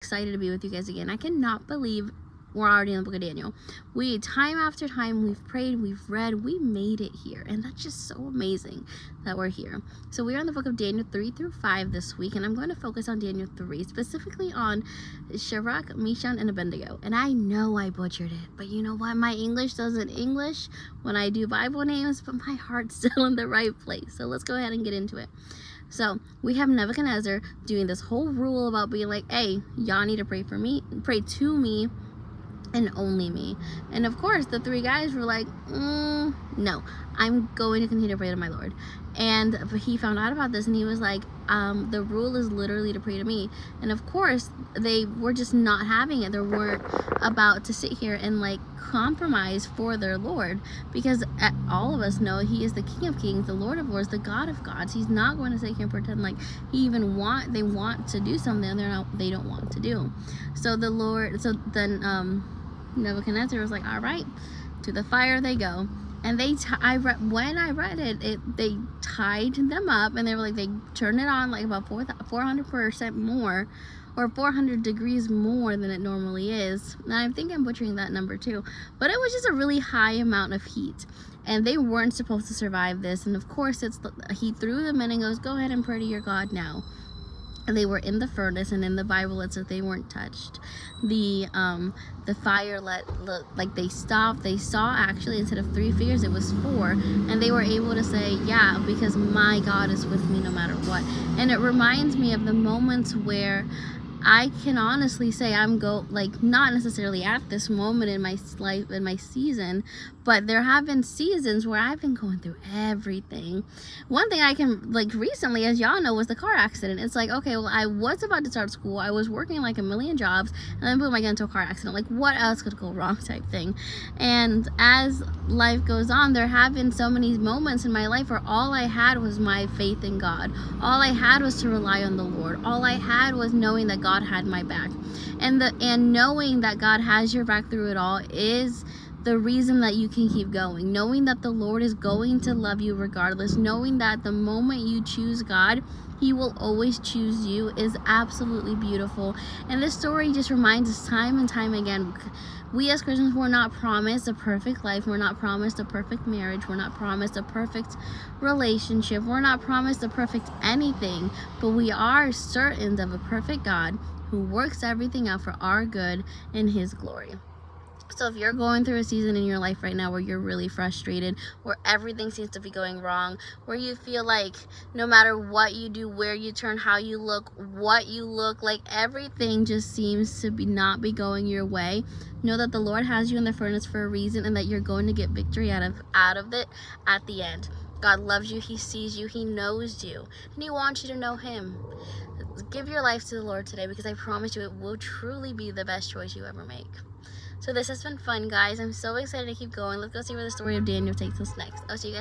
Excited to be with you guys again. I cannot believe we're already in the book of Daniel. Time after time, we've prayed, we've read, we made it here, and that's just so amazing that we're here. So we're in the book of Daniel 3 through 5 this week, and I'm going to focus on Daniel 3, specifically on Shadrach, Meshach, and Abednego. And I know I butchered it, but you know what? My English doesn't English when I do Bible names, but my heart's still in the right place. So let's go ahead and get into it. So we have Nebuchadnezzar doing this whole rule about being like, hey, y'all need to pray for me, pray to me, and only me. And of course the three guys were like, no, I'm going to continue to pray to my Lord. And he found out about this, and he was like, the rule is literally to pray to me. And of course they were just not having it. They weren't about to sit here and like compromise for their Lord, because all of us know he is the King of Kings, the Lord of Lords, the God of gods. He's not going to sit here and pretend like they want to do something they don't want to do. So then Nebuchadnezzar was like, all right, to the fire they go. And when I read it, they tied them up, and they were like, they turned it on like about 400% more, or 400 degrees more than it normally is. And I think I'm butchering that number too, but it was just a really high amount of heat, and they weren't supposed to survive this. And of course he threw them in and goes, go ahead and pray to your God now. And they were in the furnace, and in the Bible it said they weren't touched. The fire they stopped. They saw, actually, instead of 3 figures, it was 4, and they were able to say, yeah, because my God is with me no matter what. And it reminds me of the moments where I can honestly say not necessarily at this moment in my life, in my season, but there have been seasons where I've been going through everything. One thing I can, recently, as y'all know, was the car accident. It's like, okay, well, I was about to start school, I was working like a million jobs, and then boom, I get into a car accident. Like, what else could go wrong type thing? And as life goes on, there have been so many moments in my life where all I had was my faith in God. All I had was to rely on the Lord. All I had was knowing that God had my back. And knowing that God has your back through it all is the reason that you can keep going. Knowing that the Lord is going to love you regardless, knowing that the moment you choose God, he will always choose you, is absolutely beautiful. And this story just reminds us time and time again, we as Christians, we're not promised a perfect life. We're not promised a perfect marriage. We're not promised a perfect relationship. We're not promised a perfect anything, but we are certain of a perfect God who works everything out for our good in his glory. So if you're going through a season in your life right now where you're really frustrated, where everything seems to be going wrong, where you feel like no matter what you do, where you turn, how you look, what you look like, everything just seems to not be going your way, know that the Lord has you in the furnace for a reason, and that you're going to get victory out of it at the end. God loves you, he sees you, he knows you, and he wants you to know him. Give your life to the Lord today, because I promise you it will truly be the best choice you ever make. So this has been fun, guys. I'm so excited to keep going. Let's go see where the story of Daniel takes us next. I'll see you guys.